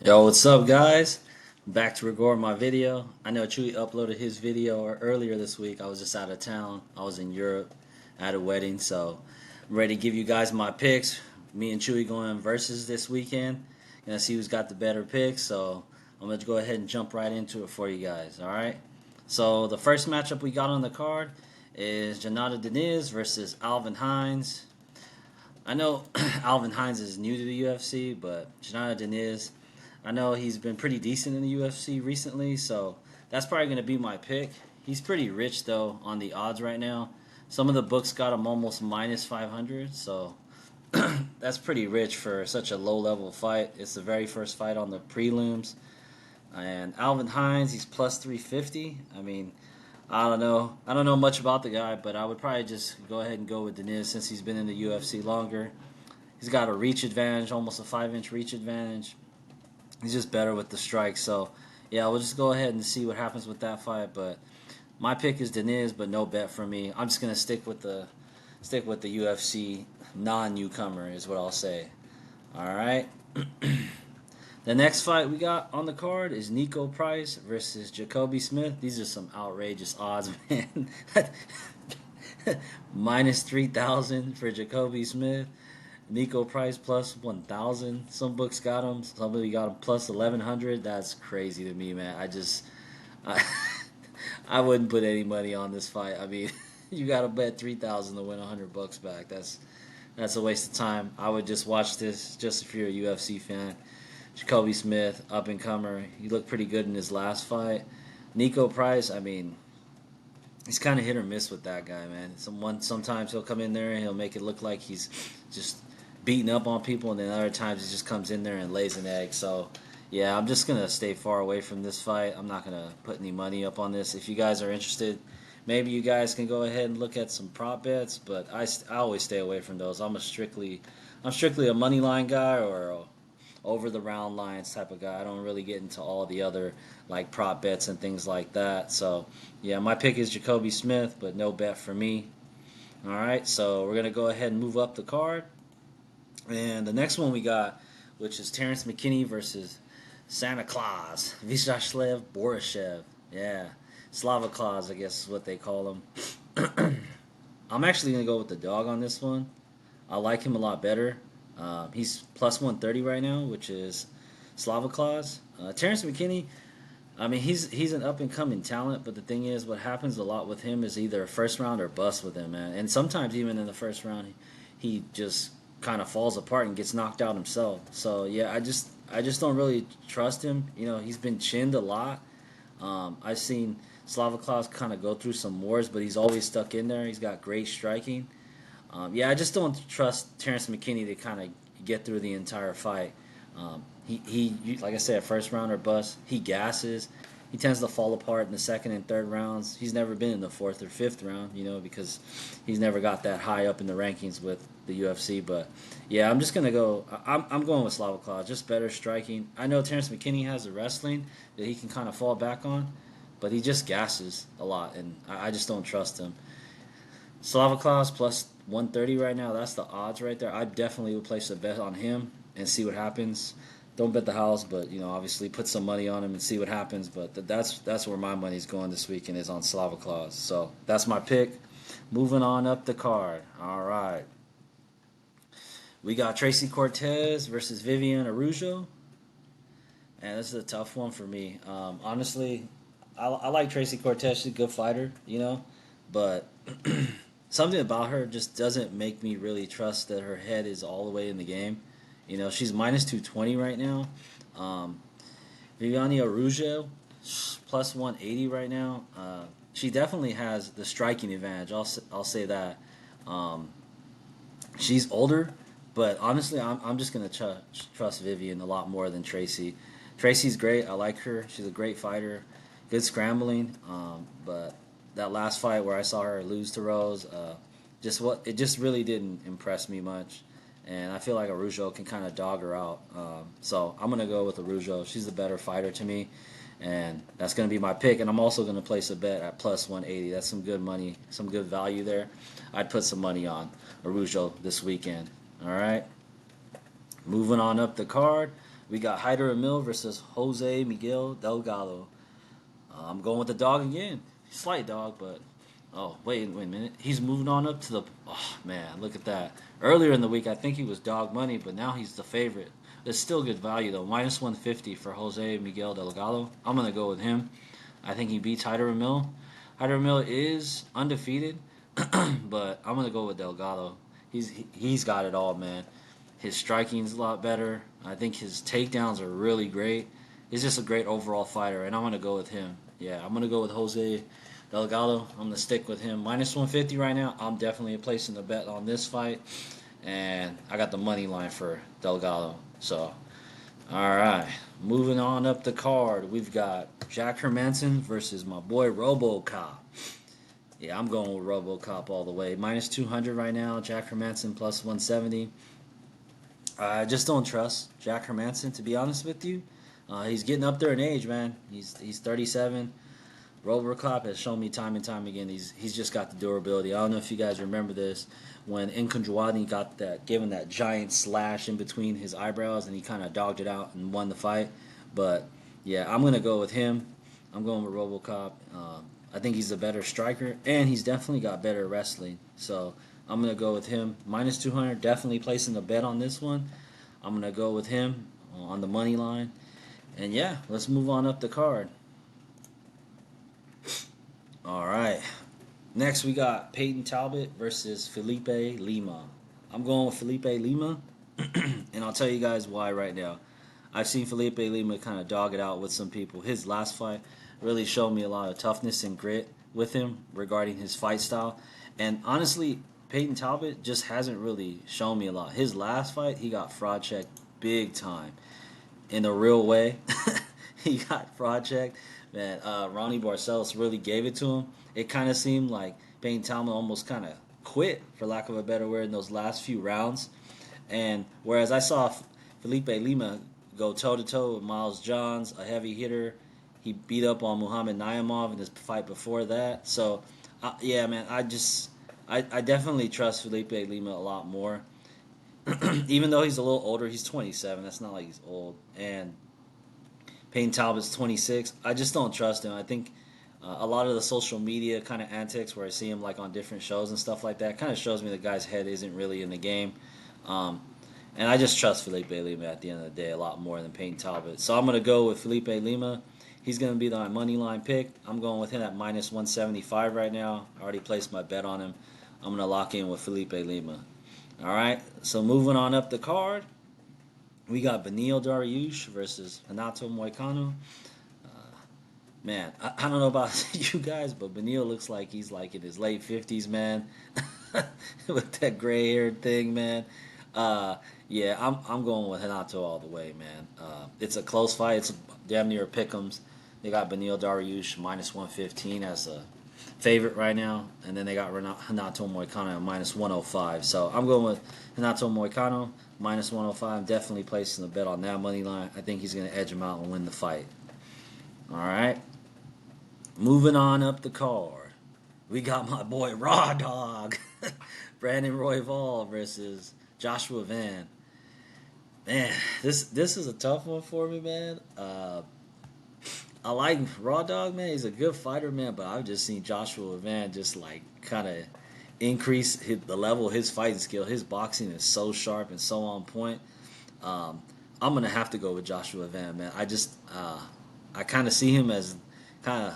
Yo, what's up, guys? Back to record my video. I know Chewy uploaded his video earlier this week. I was just out of town. I was in Europe at a wedding, so I'm ready to give you guys my picks. Me and Chewy going versus this weekend. Gonna see who's got the better picks. So I'm gonna go ahead and jump right into it for you guys. All right. So the first matchup we got on the card is Janata Deniz versus Alvin Hines. I know Alvin Hines is new to the UFC, but Janata Deniz, I know he's been pretty decent in the UFC recently, so that's probably going to be my pick. He's pretty rich, though, on the odds right now. Some of the books got him almost minus 500, so that's pretty rich for such a low level fight. It's the very first fight on the prelims. And Alvin Hines, he's plus 350. I mean, I don't know. I don't know much about the guy, but I would probably just go ahead and go with Deniz since he's been in the UFC longer. He's got a reach advantage, almost a 5 inch reach advantage. He's just better with the strike. So, yeah, we'll just go ahead and see what happens with that fight. But my pick is Deniz, but no bet for me. I'm just gonna stick with the UFC non-newcomer is what I'll say. All right. The next fight we got on the card is Nico Price versus Jacoby Smith. These are some outrageous odds, man. Minus 3,000 for Jacoby Smith. Nico Price plus 1,000. Some books got him. Somebody got him plus 1,100. That's crazy to me, man. I, I wouldn't put any money on this fight. I mean, you got to bet 3,000 to win $100 back. That's a waste of time. I would just watch this just if you're a UFC fan. Jacoby Smith, up and comer. He looked pretty good in his last fight. Nico Price, I mean, he's kind of hit or miss with that guy, man. Sometimes he'll come in there and he'll make it look like he's just beating up on people, and then other times he just comes in there and lays an egg. So, yeah, I'm just gonna stay far away from this fight. I'm not gonna put any money up on this. If you guys are interested, maybe you guys can go ahead and look at some prop bets, but I always stay away from those. I'm strictly a money line guy or over the round lines type of guy. I don't really get into all the other like prop bets and things like that. So yeah, my pick is Jacoby Smith, but no bet for me. All right, so we're gonna go ahead and move up the card, and the next one we got, which is Terrence McKinney versus Santa Claus Vyacheslav Borishev. Yeah, Slava Claus, I guess is what they call him. I'm actually gonna go with the dog on this one. I like him a lot better. He's plus 130 right now, which is Slava Claus. Terrence McKinney, I mean, he's an up and coming talent, but the thing is, what happens a lot with him is either a first round or bust with him, man. And sometimes even in the first round, he just kind of falls apart and gets knocked out himself. So yeah, I just don't really trust him. You know, he's been chinned a lot. I've seen Slava Claus kind of go through some wars, but he's always stuck in there. He's got great striking. Yeah, I just don't trust Terrence McKinney to kind of get through the entire fight. Like I said, first round or bust. He gasses. He tends to fall apart in the second and third rounds. He's never been in the fourth or fifth round, because he's never got that high up in the rankings with the UFC. But yeah, I'm just gonna go. I'm going with Slava Claus. Just better striking. I know Terrence McKinney has the wrestling that he can kind of fall back on, but he just gasses a lot, and I just don't trust him. Slava Klaus plus 130 right now. That's the odds right there. I definitely would place a bet on him and see what happens. Don't bet the house, but obviously put some money on him and see what happens. But that's where my money's going this weekend is on Slava Klaus. So that's my pick. Moving on up the card. All right, we got Tracy Cortez versus Vivian Araujo, and this is a tough one for me. Honestly, I like Tracy Cortez. She's a good fighter, but something about her just doesn't make me really trust that her head is all the way in the game. She's minus 220 right now. Um, Viviani Araujo plus 180 right now. She definitely has the striking advantage. I'll say that. Um, she's older, but honestly, I'm just gonna trust Vivian a lot more than Tracy. Tracy's great. I like her. She's a great fighter. Good scrambling. But that last fight where I saw her lose to Rose, it just really didn't impress me much. And I feel like Araujo can kind of dog her out. So I'm gonna go with Araujo. She's the better fighter to me, and that's gonna be my pick. And I'm also gonna place a bet at plus 180. That's some good money, some good value there. I'd put some money on Araujo this weekend. All right. Moving on up the card, We got Hyder Emil versus Jose Miguel Delgado. I'm going with the dog again. Slight dog, but oh wait a minute. He's moving on up to the. Oh man, look at that. Earlier in the week, I think he was dog money, but now he's the favorite. It's still good value though. Minus 150 for Jose Miguel Delgado. I'm gonna go with him. I think he beats Hyder Emil. Hyder Emil is undefeated, but I'm gonna go with Delgado. He's got it all, man. His striking's a lot better. I think his takedowns are really great. He's just a great overall fighter, and I'm gonna go with him. Yeah, I'm gonna go with Jose Delgado. I'm gonna stick with him. Minus 150 right now. I'm definitely placing the bet on this fight, and I got the money line for Delgado. So, all right, moving on up the card, we've got Jack Hermanson versus my boy RoboCop. Yeah, I'm going with RoboCop all the way. Minus 200 right now. Jack Hermanson plus 170. I just don't trust Jack Hermanson, to be honest with you. He's getting up there in age, man. He's 37. RoboCop has shown me time and time again he's just got the durability. I don't know if you guys remember this when Nkunjawani got that given that giant slash in between his eyebrows and he kind of dogged it out and won the fight. But yeah, I'm gonna go with him. I'm going with RoboCop. I think he's a better striker and he's definitely got better wrestling. So I'm gonna go with him. Minus 200. Definitely placing a bet on this one. I'm gonna go with him on the money line. And yeah, let's move on up the card. All right. Next, we got Peyton Talbot versus Felipe Lima. I'm going with Felipe Lima, and I'll tell you guys why right now. I've seen Felipe Lima kind of dog it out with some people. His last fight really showed me a lot of toughness and grit with him regarding his fight style. And honestly, Peyton Talbot just hasn't really shown me a lot. His last fight, he got fraud checked big time in a real way. He got fraud checked. Man, Ronnie Barcelos really gave it to him. It kind of seemed like Payne Talman almost kind of quit, for lack of a better word, in those last few rounds. And whereas I saw Felipe Lima go toe to toe with Miles Johns, a heavy hitter, he beat up on Muhammad Naimov in his fight before that. So, yeah, man, I definitely trust Felipe Lima a lot more. Even though he's a little older, he's 27. That's not like he's old. And Payne Talbot's 26. I just don't trust him. I think a lot of the social media kind of antics where I see him like on different shows and stuff like that kind of shows me the guy's head isn't really in the game. Um, and I just trust Felipe Lima at the end of the day a lot more than Payne Talbot. So I'm going to go with Felipe Lima. He's going to be the money line pick. I'm going with him at minus 175 right now. I already placed my bet on him. I'm going to lock in with Felipe Lima. All right, so moving on up the card, we got Beneil Dariush versus Renato Moicano. Man, I don't know about you guys, but Beneil looks like he's like in his late 50s, man, with that gray haired thing, man. Yeah, I'm going with Renato all the way, man. It's a close fight. It's damn near pick'ems. They got Beneil Dariush minus 115 as a favorite right now, and then they got Renato Moicano at minus 105. So I'm going with Renato Moicano minus 105. Definitely placing a bet on that money line. I think he's going to edge him out and win the fight. All right, moving on up the card, we got my boy Raw Dog, Brandon Royval versus Joshua Van. Man, this is a tough one for me, man. I like Raw Dog, man. He's a good fighter, man. But I've just seen Joshua Van just like kind of increase the level of his fighting skill. His boxing is so sharp and so on point. Um, I'm gonna have to go with Joshua Van, man. I kind of see him as kind of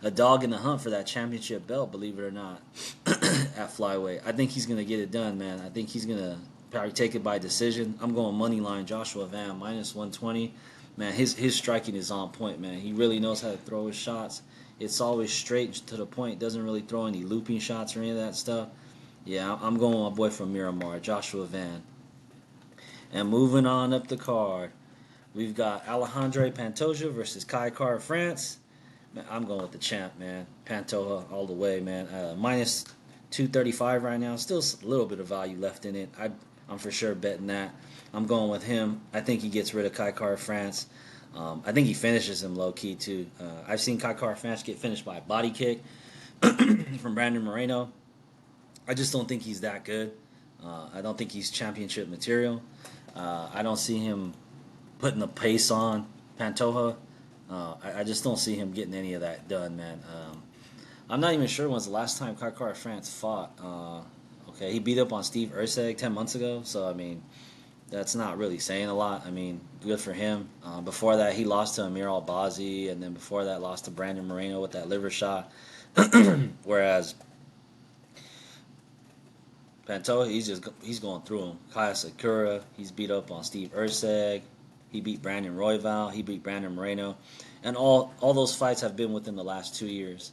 a dog in the hunt for that championship belt. Believe it or not, at flyweight, I think he's gonna get it done, man. I think he's gonna probably take it by decision. I'm going money line Joshua Van minus 120. Man, his striking is on point, man. He really knows how to throw his shots. It's always straight to the point. Doesn't really throw any looping shots or any of that stuff. Yeah, I'm going with my boy from Miramar, Joshua Van. And moving on up the card, we've got Alejandro Pantoja versus Kai Kara France. Man, I'm going with the champ, man. Pantoja all the way, man. Minus 235 right now. Still a little bit of value left in it. I'm for sure betting that. I'm going with him. I think he gets rid of Kai Kara France. I think he finishes him low key too. I've seen Kai Kara France get finished by a body kick from Brandon Moreno. I just don't think he's that good. I don't think he's championship material. I don't see him. putting the pace on Pantoja. I just don't see him getting any of that done, man. I'm not even sure when's the last time Kai Kara France fought. Okay, he beat up on Steve Erceg 10 months ago, so I mean, that's not really saying a lot. I mean, good for him. Before that, he lost to Amir Albazi, and then before that, lost to Brandon Moreno with that liver shot. Whereas Pantoja, he's going through him. Kaya Sakura, he's beat up on Steve Erceg. He beat Brandon Royval. He beat Brandon Moreno, and all those fights have been within the last 2 years.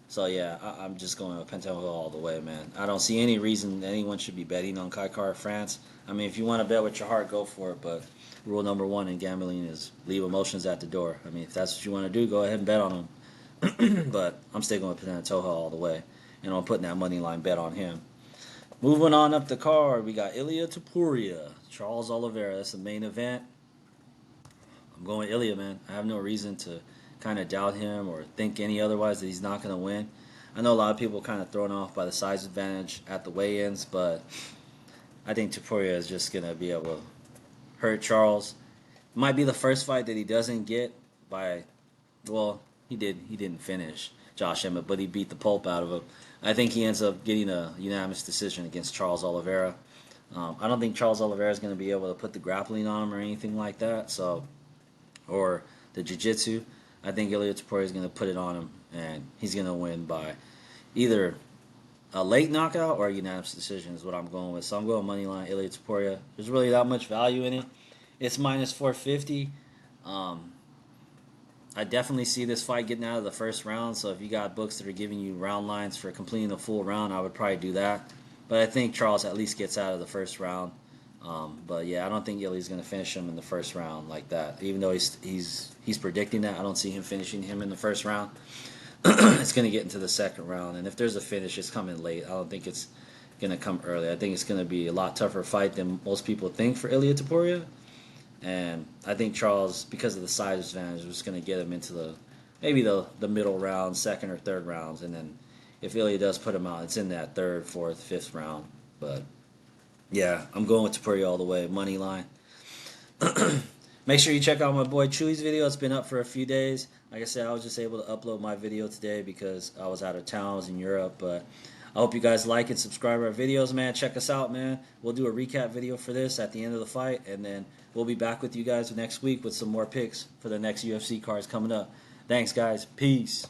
So yeah, I'm just going with Pantoja all the way, man. I don't see any reason anyone should be betting on Kai Kara France. I mean, if you want to bet with your heart, go for it. But rule number one in gambling is leave emotions at the door. I mean, if that's what you want to do, go ahead and bet on him. But I'm sticking with Pantoja all the way, and I'm putting that money line bet on him. Moving on up the card, we got Ilia Topuria, Charles Oliveira. That's the main event. I'm going with Ilia, man. I have no reason to kind of doubt him or think any otherwise that he's not going to win. I know a lot of people kind of thrown off by the size advantage at the weigh-ins, but I think Topuria is just going to be able to hurt Charles. Might be the first fight that he doesn't get by, well, he didn't finish Josh Emmett, but he beat the pulp out of him. I think he ends up getting a unanimous decision against Charles Oliveira. I don't think Charles Oliveira is going to be able to put the grappling on him or anything like that. So, or the jiu-jitsu. I think Ilia Topuria is going to put it on him, and he's going to win by either a late knockout or a unanimous decision is what I'm going with. So I'm going money line Ilia Topuria. There's really that much value in it. It's minus 450. Um, I definitely see this fight getting out of the first round. So if you got books that are giving you round lines for completing the full round, I would probably do that. But I think Charles at least gets out of the first round. But yeah, I don't think Ili's going to finish him in the first round like that. Even though he's predicting that, I don't see him finishing him in the first round. It's going to get into the second round, and if there's a finish, it's coming late. I don't think it's going to come early. I think it's going to be a lot tougher fight than most people think for Ilia Topuria. And I think Charles, because of the size advantage, was going to get him into maybe the middle round, second or third rounds, and then if Ilya does put him out, it's in that third, fourth, fifth round. But yeah, I'm going with Topuria all the way, money line. Make sure you check out my boy Chewy's video. It's been up for a few days. Like I said, I was just able to upload my video today because I was out of town. I was in Europe, but I hope you guys like and subscribe to our videos, man. Check us out, man. We'll do a recap video for this at the end of the fight, and then we'll be back with you guys next week with some more picks for the next UFC cards coming up. Thanks, guys. Peace.